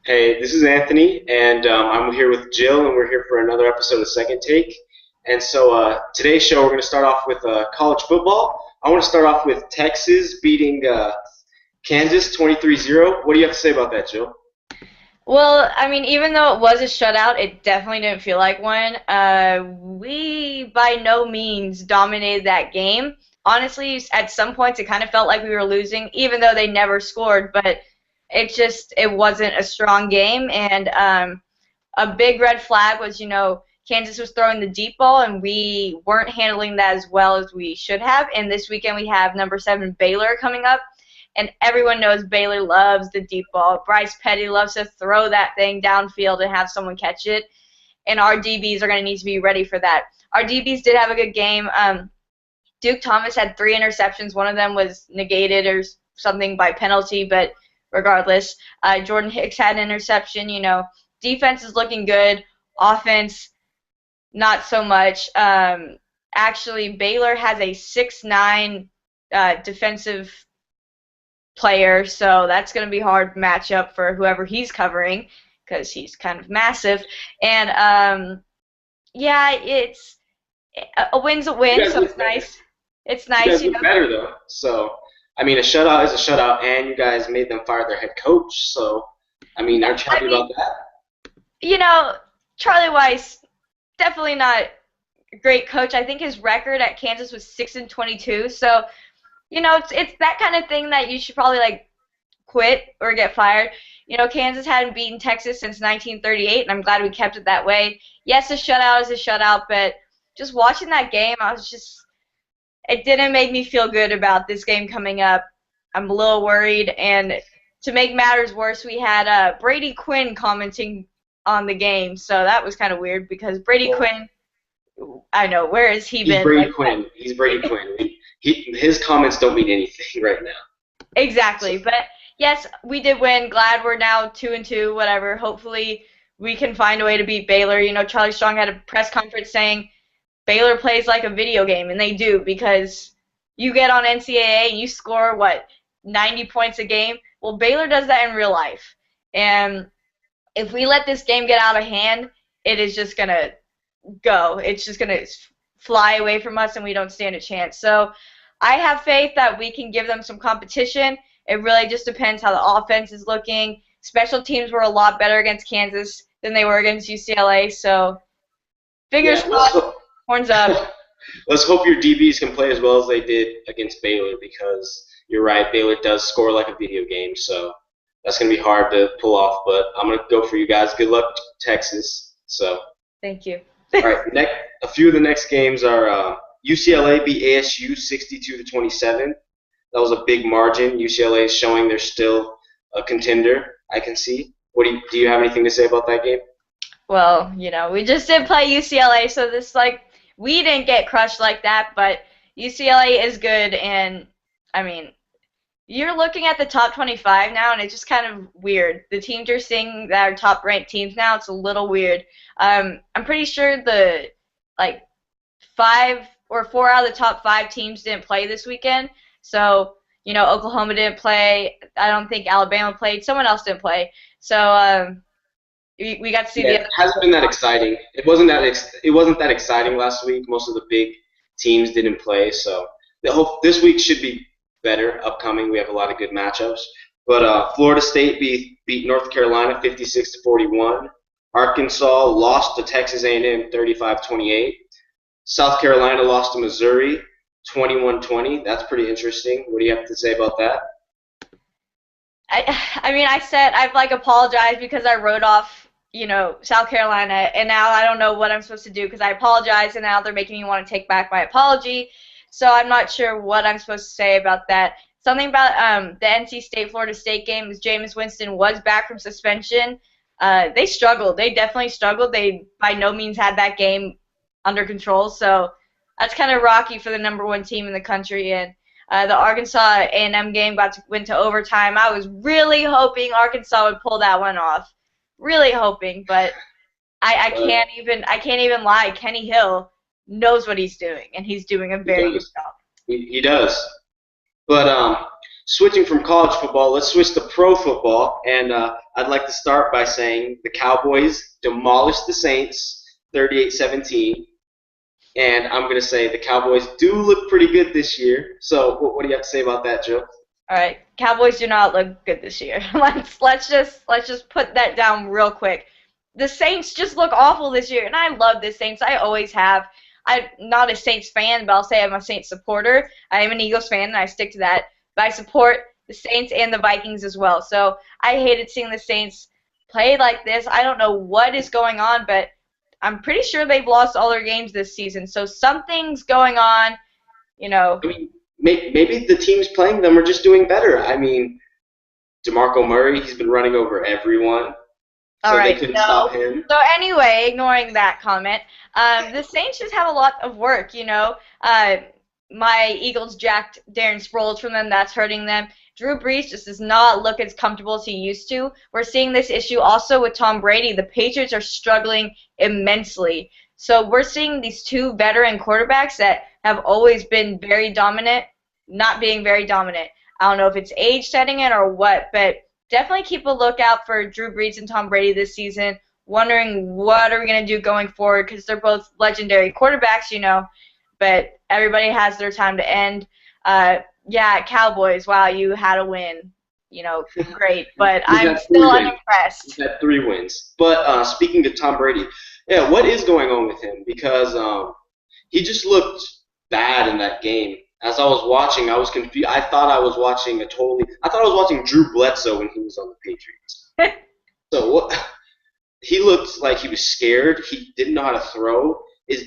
Hey, this is Anthony, and I'm here with Jill, and we're here for another episode of Second Take. And so today's show, we're going to start off with college football. I want to start off with Texas beating Kansas 23-0. What do you have to say about that, Jill? Well, I mean, even though it was a shutout, it definitely didn't feel like one. We by no means dominated that game. Honestly, at some points it kind of felt like we were losing, even though they never scored. But it wasn't a strong game. And a big red flag was, Kansas was throwing the deep ball, and we weren't handling that as well as we should have. And this weekend we have number 7 Baylor coming up. And everyone knows Baylor loves the deep ball. Bryce Petty loves to throw that thing downfield and have someone catch it. And our DBs are going to need to be ready for that. Our DBs did have a good game. Duke Thomas had 3 interceptions. One of them was negated or something by penalty, but regardless. Jordan Hicks had an interception. Defense is looking good. Offense, not so much. Actually, Baylor has a 6'9" defensive player, so that's going to be a hard matchup for whoever he's covering because he's kind of massive. And yeah, it's a win's a You win, guys so look it's better. nice. It's You nice, guys look better, though. So, I mean, a shutout is a shutout, and you guys made them fire their head coach. So, I mean, aren't you I happy mean, about that? you know, Charlie Weiss definitely not a great coach. I think his record at Kansas was 6-22. So, it's that kind of thing that you should probably like quit or get fired. Kansas hadn't beaten Texas since 1938, and I'm glad we kept it that way. Yes, a shutout is a shutout, but just watching that game, it didn't make me feel good about this game coming up. I'm a little worried, and to make matters worse, we had Brady Quinn commenting on the game, so that was kind of weird because Brady Well, Quinn, I know, where has he he's been? Brady Like, Quinn. He's Brady Quinn. His comments don't mean anything right now. So, exactly, but yes, we did win. Glad we're now 2-2. Whatever. Hopefully, we can find a way to beat Baylor. Charlie Strong had a press conference saying Baylor plays like a video game, and they do because you get on NCAA and you score 90 points a game. Well, Baylor does that in real life, and if we let this game get out of hand, it is just gonna go. It's just gonna fly away from us, and we don't stand a chance. So I have faith that we can give them some competition. It really just depends how the offense is looking. Special teams were a lot better against Kansas than they were against UCLA. So fingers yeah, let's crossed, horns up. let's hope your DBs can play as well as they did against Baylor because you're right, Baylor does score like a video game, so that's going to be hard to pull off. But I'm going to go for you guys. Good luck, Texas. So, Thank you. all right, a few of the next games are UCLA beat ASU 62-27. That was a big margin. UCLA is showing they're still a contender. I can see. Do you have anything to say about that game? Well, we just did play UCLA, so we didn't get crushed like that, but UCLA is good, and I mean, you're looking at the top 25 now, and it's just kind of weird. The teams you're seeing that are top-ranked teams now, it's a little weird. I'm pretty sure like 4 out of the top 5 teams didn't play this weekend. So, Oklahoma didn't play. I don't think Alabama played. Someone else didn't play. So, we got to see Yeah, the it other. hasn't been that exciting. It wasn't that exciting last week. Most of the big teams didn't play, so this week should be better. Upcoming, we have a lot of good matchups. But Florida State beat North Carolina 56-41. Arkansas lost to Texas A&M 35-28. South Carolina lost to Missouri 21-20. That's pretty interesting. What do you have to say about that? I mean, I've apologized because I wrote off, South Carolina, and now I don't know what I'm supposed to do because I apologized, and now they're making me want to take back my apology. So I'm not sure what I'm supposed to say about that. Something about the NC State Florida State game is Jameis Winston was back from suspension. They struggled. They definitely struggled. They by no means had that game under control. So that's kind of rocky for the number 1 team in the country. And the Arkansas A&M game went to overtime. I was really hoping Arkansas would pull that one off. Really hoping, but I Uh, can't even lie. Kenny Hill knows what he's doing, and he's doing a he very good does. job. He does. But switching from college football, let's switch to pro football. And I'd like to start by saying the Cowboys demolished the Saints 38-17. And I'm going to say the Cowboys do look pretty good this year. So what do you have to say about that, Joe? All right, Cowboys do not look good this year. Let's just put that down real quick. The Saints just look awful this year, and I love the Saints. I always have. I'm not a Saints fan, but I'll say I'm a Saints supporter. I am an Eagles fan, and I stick to that. But I support the Saints and the Vikings as well. So I hated seeing the Saints play like this. I don't know what is going on, but I'm pretty sure they've lost all their games this season. So something's going on, you know. I mean, maybe the teams playing them are just doing better. I mean, DeMarco Murray, he's been running over everyone, All so they right, couldn't no. stop him. So anyway, ignoring that comment, the Saints just have a lot of work, you know. My Eagles jacked Darren Sproles from them. That's hurting them. Drew Brees just does not look as comfortable as he used to. We're seeing this issue also with Tom Brady. The Patriots are struggling immensely. So we're seeing these two veteran quarterbacks that have always been very dominant, not being very dominant. I don't know if it's age setting it or what, but definitely keep a lookout for Drew Brees and Tom Brady this season. Wondering what are we going to do going forward because they're both legendary quarterbacks, you know, but everybody has their time to end. Yeah, Cowboys, wow, you had a win. You know, great, but I'm still unimpressed. He's had 3 wins. But speaking of Tom Brady, yeah, what is going on with him? Because he just looked bad in that game. As I was watching, I was confused. I thought I was watching Drew Bledsoe when he was on the Patriots. So what? He looked like he was scared. He didn't know how to throw.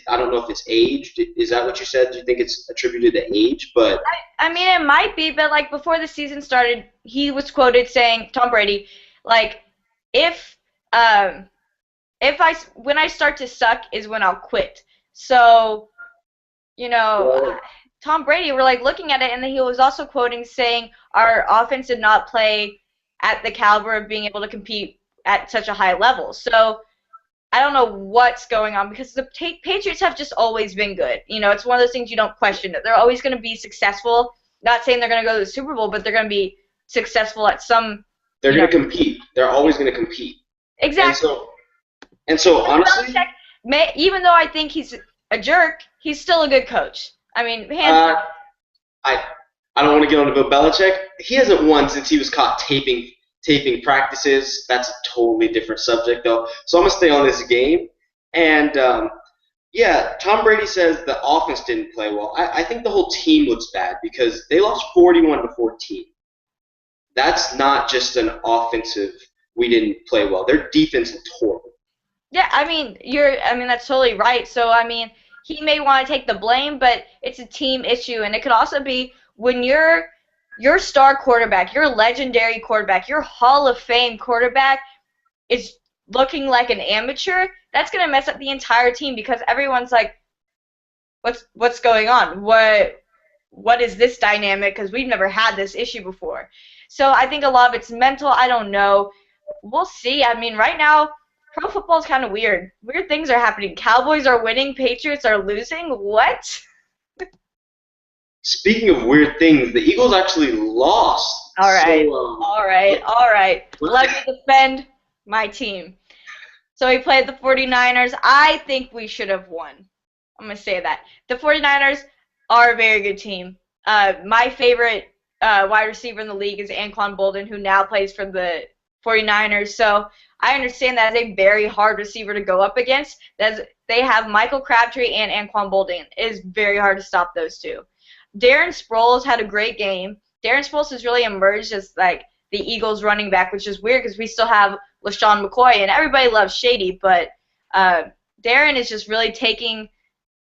I don't know if it's age. Is that what you said? Do you think it's attributed to age? But I mean, it might be, but like before the season started, he was quoted saying, Tom Brady, like, when I start to suck is when I'll quit. So, you know, Tom Brady, we're like looking at it, and then he was also quoting saying our offense did not play at the caliber of being able to compete at such a high level. So I don't know what's going on because the Patriots have just always been good. You know, it's one of those things you don't question it. They're always going to be successful. Not saying they're going to go to the Super Bowl, but they're going to be successful at some. They're going to compete. They're always going to compete. Exactly. And so honestly, even though I think he's a jerk, he's still a good coach. I mean, hands down. I don't want to get on to Bill Belichick. He hasn't won since he was caught taping practices. That's a totally different subject, though. So I'm going to stay on this game. And, yeah, Tom Brady says the offense didn't play well. I think the whole team looks bad because they lost 41-14. That's not just an offensive, we didn't play well. Their defense looked horrible. Yeah, I mean, that's totally right. So, I mean, he may want to take the blame, but it's a team issue. And it could also be when your star quarterback, your legendary quarterback, your Hall of Fame quarterback is looking like an amateur, that's going to mess up the entire team because everyone's like, what's going on? What is this dynamic? Because we've never had this issue before. So I think a lot of it's mental. I don't know. We'll see. I mean, right now, pro football is kind of weird. Weird things are happening. Cowboys are winning. Patriots are losing. What? Speaking of weird things, the Eagles actually lost. All right. So, all right. Let me defend my team. So we played the 49ers. I think we should have won. I'm going to say that. The 49ers are a very good team. My favorite wide receiver in the league is Anquan Boldin, who now plays for the 49ers. So I understand that is a very hard receiver to go up against. They have Michael Crabtree and Anquan Boldin. It is very hard to stop those two. Darren Sproles had a great game. Darren Sproles has really emerged as like the Eagles running back, which is weird because we still have LaShawn McCoy, and everybody loves Shady, but Darren is just really taking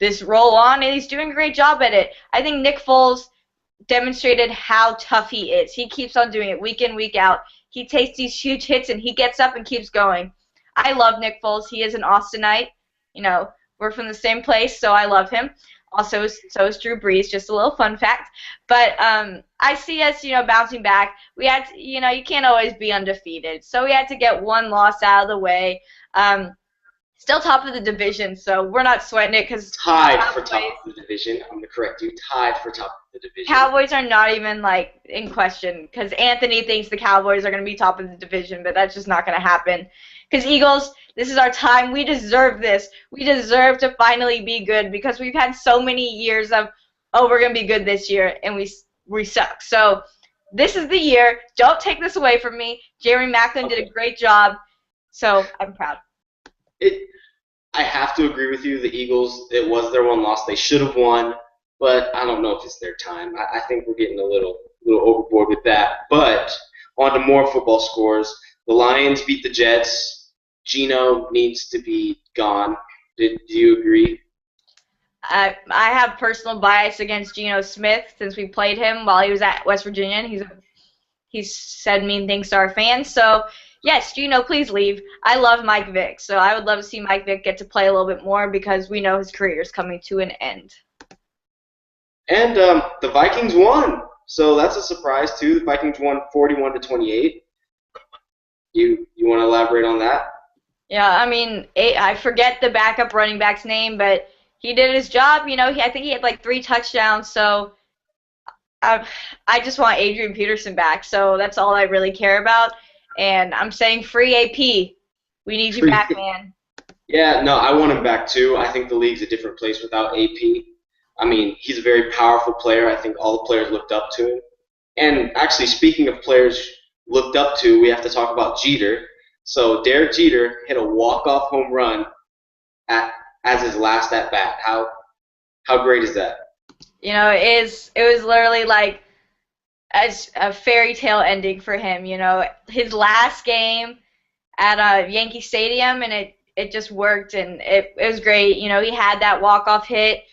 this role on, and he's doing a great job at it. I think Nick Foles demonstrated how tough he is. He keeps on doing it week in, week out. He takes these huge hits, and he gets up and keeps going. I love Nick Foles. He is an Austinite. You know, we're from the same place, so I love him. Also, so is Drew Brees, just a little fun fact. But I see us, bouncing back. We had to, you can't always be undefeated. So we had to get one loss out of the way. Still top of the division, so we're not sweating it because Tied for top of the division. I'm going to correct you. Tied for top of the division. Cowboys are not even like in question because Anthony thinks the Cowboys are going to be top of the division, but that's just not going to happen. Because Eagles, this is our time. We deserve this. We deserve to finally be good because we've had so many years of, oh, we're going to be good this year, and we suck. So this is the year. Don't take this away from me. Jeremy Maclin did a great job, so I'm proud. I have to agree with you. The Eagles, it was their one loss. They should have won, but I don't know if it's their time. I think we're getting a little overboard with that. But on to more football scores. The Lions beat the Jets. Geno needs to be gone. Do you agree? I have personal bias against Geno Smith since we played him while he was at West Virginia. And he's said mean things to our fans. So, yes, Geno, please leave. I love Mike Vick, so I would love to see Mike Vick get to play a little bit more because we know his career is coming to an end. And the Vikings won, so that's a surprise too. The Vikings won 41-28. You want to elaborate on that? Yeah, I mean, I forget the backup running back's name, but he did his job. You know, I think he had like 3 touchdowns. So I just want Adrian Peterson back. So that's all I really care about. And I'm saying free AP. We need you back, man. Yeah, no, I want him back too. I think the league's a different place without AP. I mean, he's a very powerful player. I think all the players looked up to him. And actually, speaking of players looked up to, we have to talk about Jeter. So Derek Jeter hit a walk-off home run as his last at-bat. How great is that? You know, it was literally like as a fairy tale ending for him. You know, his last game at Yankee Stadium, and it just worked, and it was great. You know, he had that walk-off hit.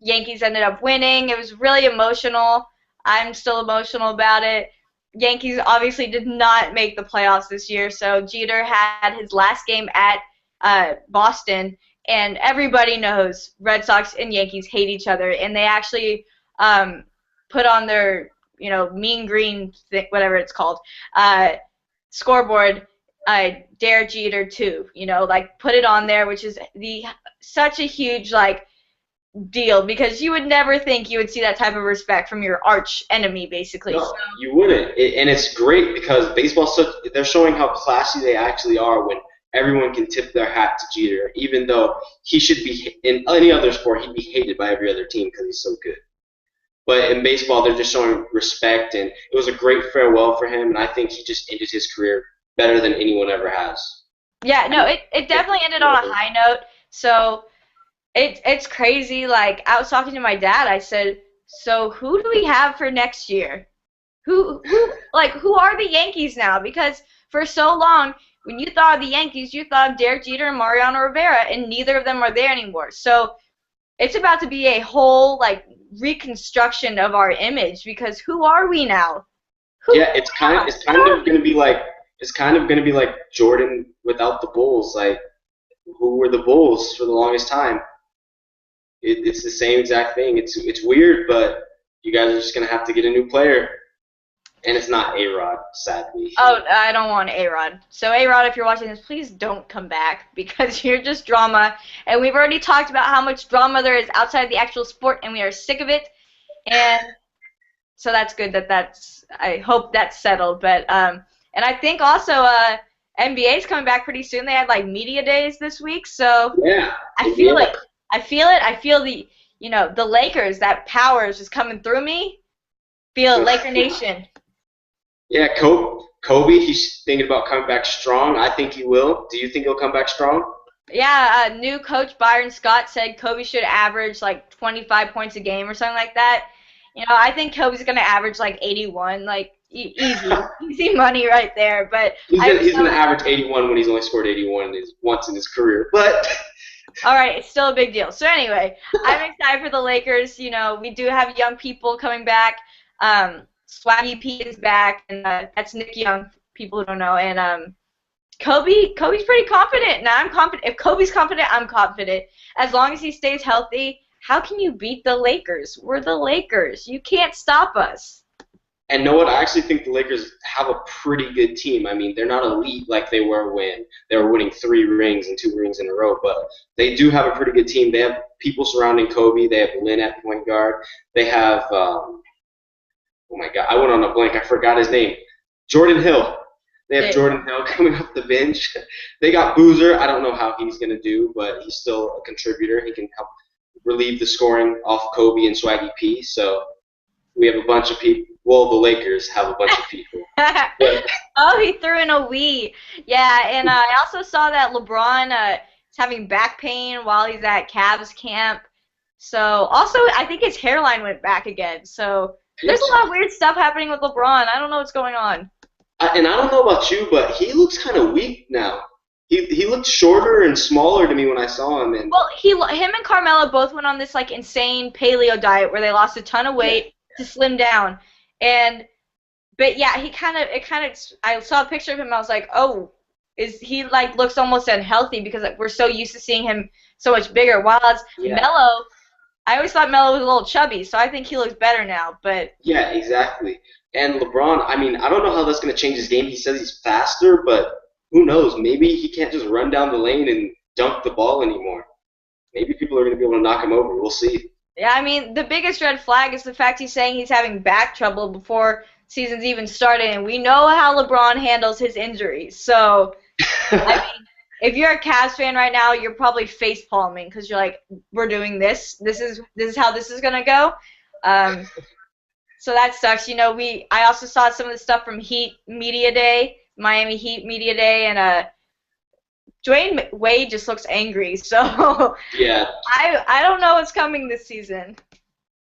Yankees ended up winning. It was really emotional. I'm still emotional about it. Yankees obviously did not make the playoffs this year, so Jeter had his last game at Boston, and everybody knows Red Sox and Yankees hate each other, and they actually put on their, you know, mean green, whatever it's called, scoreboard, Derek Jeter 2, you know, like put it on there, which is such a huge, like, deal because you would never think you would see that type of respect from your arch enemy, basically. No, you wouldn't. And it's great because they're showing how classy they actually are when everyone can tip their hat to Jeter, even though he should be, in any other sport, he'd be hated by every other team because he's so good. But in baseball, they're just showing respect, and it was a great farewell for him, and I think he just ended his career better than anyone ever has. Yeah, no, it definitely ended on a high note, so it's crazy. Like, I was talking to my dad. I said, so who do we have for next year? Who are the Yankees now? Because for so long, when you thought of the Yankees, you thought of Derek Jeter and Mariano Rivera, and neither of them are there anymore. So it's about to be a whole, like, reconstruction of our image because who are we now? It's kind of going to be like Jordan without the Bulls. Like, who were the Bulls for the longest time? It's the same exact thing. It's weird, but you guys are just going to have to get a new player. And it's not A-Rod, sadly. Oh, I don't want A-Rod. So, A-Rod, if you're watching this, please don't come back because you're just drama. And we've already talked about how much drama there is outside the actual sport, and we are sick of it. And so that's good I hope that's settled. But, and I think also NBA is coming back pretty soon. They had, like, media days this week. So, yeah. I feel it. I feel the Lakers, that power is just coming through me. Feel it, Laker Nation. Yeah, Kobe, he's thinking about coming back strong. I think he will. Do you think he'll come back strong? Yeah, new coach Byron Scott said Kobe should average like 25 points a game or something like that. You know, I think Kobe's going to average like 81, like easy money right there. But he's going to average 81 when he's only scored 81 once in his career. But all right, it's still a big deal. So anyway, I'm excited for the Lakers. You know, we do have young people coming back. Swaggy P is back, and that's Nick Young, people who don't know. And Kobe's pretty confident. Now I'm confident. If Kobe's confident, I'm confident. As long as he stays healthy, how can you beat the Lakers? We're the Lakers. You can't stop us. And know what? I actually think the Lakers have a pretty good team. I mean, they're not elite like they were when they were winning 3 rings and 2 rings in a row, but they do have a pretty good team. They have people surrounding Kobe. They have Lynn at point guard. They have, oh my God, I went on a blank. I forgot his name. Jordan Hill. They have Jordan Hill coming off the bench. They got Boozer. I don't know how he's going to do, but he's still a contributor. He can help relieve the scoring off Kobe and Swaggy P. So we have a bunch of people. Well, the Lakers have a bunch of people. Oh, he threw in a wee. Yeah, and I also saw that LeBron is having back pain while he's at Cavs camp. So also, I think his hairline went back again. So there's a lot of weird stuff happening with LeBron. I don't know what's going on. And I don't know about you, but he looks kind of weak now. He looked shorter and smaller to me when I saw him. And well, him and Carmelo both went on this like insane paleo diet where they lost a ton of weight to slim down. But yeah, I saw a picture of him. I was like, oh, he like looks almost unhealthy because we're so used to seeing him so much bigger. While as Melo, I always thought Melo was a little chubby, so I think he looks better now. But yeah, exactly. And LeBron, I mean, I don't know how that's going to change his game. He says he's faster, but who knows? Maybe he can't just run down the lane and dunk the ball anymore. Maybe people are going to be able to knock him over. We'll see. Yeah, I mean, the biggest red flag is the fact he's saying he's having back trouble before season's even started, and we know how LeBron handles his injuries. So, I mean, if you're a Cavs fan right now, you're probably face palming because you're like, we're doing this. This is how this is gonna go. So that sucks. You know, I also saw some of the stuff from Heat Media Day, Miami Heat Media Day, and Dwayne Wade just looks angry. So yeah, I don't know what's coming this season.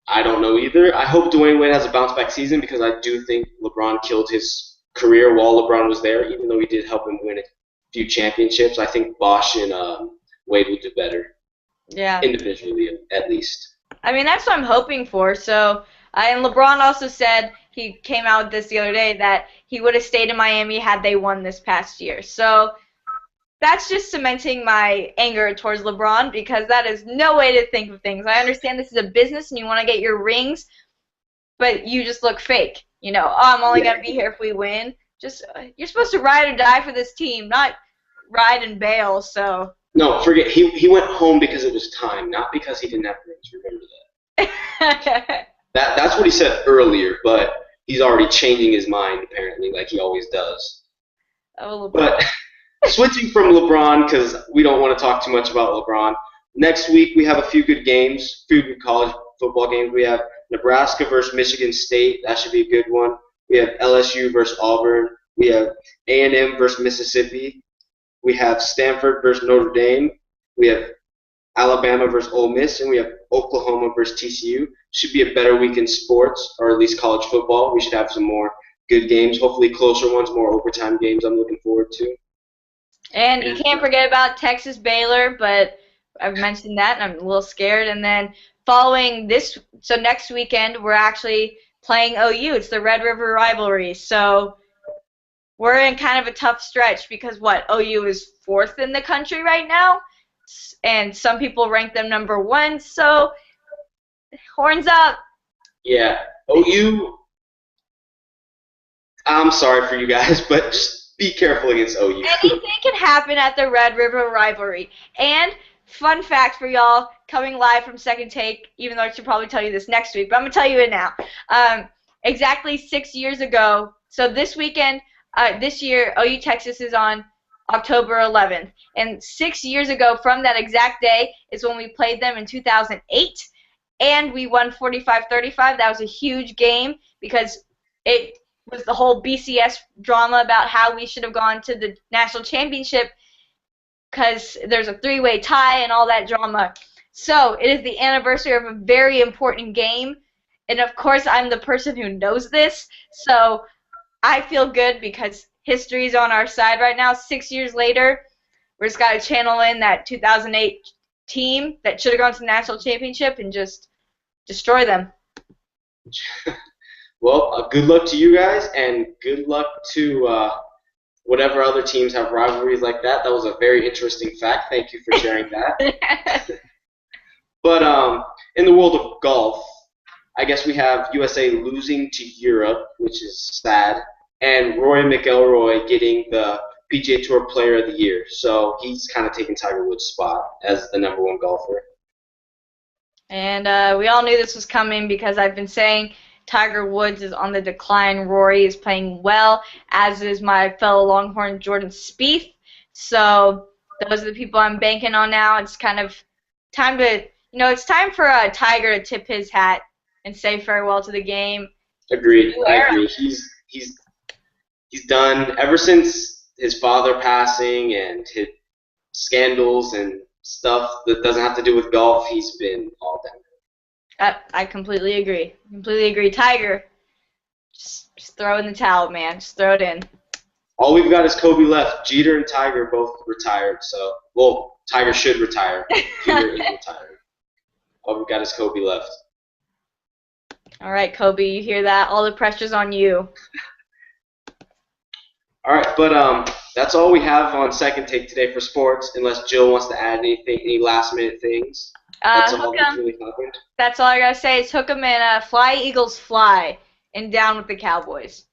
I don't know either. I hope Dwayne Wade has a bounce back season because I do think LeBron killed his career while LeBron was there, even though he did help him win a few championships. I think Bosh and Wade would do better. Yeah. Individually, at least. I mean, that's what I'm hoping for. So, and LeBron also said, he came out with this the other day, that he would have stayed in Miami had they won this past year. So that's just cementing my anger towards LeBron because that is no way to think of things. I understand this is a business and you want to get your rings, but you just look fake. You know, oh, I'm only going to be here if we win. Just you're supposed to ride or die for this team, not ride and bail. So no, forget he went home because it was time, not because he didn't have rings. Remember that. That's what he said earlier, but he's already changing his mind apparently, like he always does. Oh, but switching from LeBron, because we don't want to talk too much about LeBron. Next week we have a few good games, few good college football games. We have Nebraska versus Michigan State. That should be a good one. We have LSU versus Auburn. We have A&M versus Mississippi. We have Stanford versus Notre Dame. We have Alabama versus Ole Miss, and we have Oklahoma versus TCU. Should be a better week in sports, or at least college football. We should have some more good games, hopefully closer ones, more overtime games I'm looking forward to. And you can't forget about Texas Baylor, but I've mentioned that, and I'm a little scared. And then following this, so next weekend, we're actually playing OU. It's the Red River rivalry. So we're in kind of a tough stretch because, OU is 4th in the country right now, and some people rank them number 1. So horns up. Yeah, OU, I'm sorry for you guys, but just be careful against OU. Anything can happen at the Red River rivalry. And fun fact for y'all, coming live from Second Take, even though I should probably tell you this next week, but I'm going to tell you it now. Exactly 6 years ago, so this weekend, this year, OU Texas is on October 11th. And 6 years ago from that exact day is when we played them in 2008, and we won 45-35. That was a huge game because it was the whole BCS drama about how we should have gone to the national championship because there's a 3-way tie and all that drama. So it is the anniversary of a very important game, and of course I'm the person who knows this, so I feel good because history's on our side right now. 6 years later, we're just got to channel in that 2008 team that should have gone to the national championship and just destroy them. Well, good luck to you guys, and good luck to whatever other teams have rivalries like that. That was a very interesting fact. Thank you for sharing that. But in the world of golf, I guess we have USA losing to Europe, which is sad, and Rory McIlroy getting the PGA Tour Player of the Year. So he's kind of taking Tiger Woods' spot as the #1 golfer. And we all knew this was coming because I've been saying Tiger Woods is on the decline. Rory is playing well, as is my fellow Longhorn Jordan Spieth. So those are the people I'm banking on now. It's kind of time to, it's time for Tiger to tip his hat and say farewell to the game. Agreed. I agree. He's done ever since his father passing and his scandals and stuff that doesn't have to do with golf. He's been all done. I completely agree. Tiger, just throw in the towel, man. Just throw it in. All we've got is Kobe left. Jeter and Tiger both retired. So, well, Tiger should retire. Jeter is retired. All we've got is Kobe left. All right, Kobe, you hear that? All the pressure's on you. All right, but that's all we have on Second Take today for sports, unless Jill wants to add anything, any last-minute things. That's all that's really happened. That's all I got to say is hook 'em and fly, Eagles, fly, and down with the Cowboys.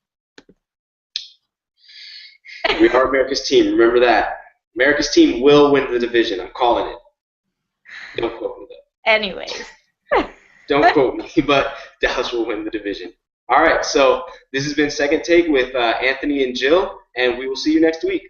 We are America's team. Remember that. America's team will win the division. I'm calling it. Don't quote me, though. Anyways. Don't quote me, but Dallas will win the division. All right, so this has been Second Take with Anthony and Jill, and we will see you next week.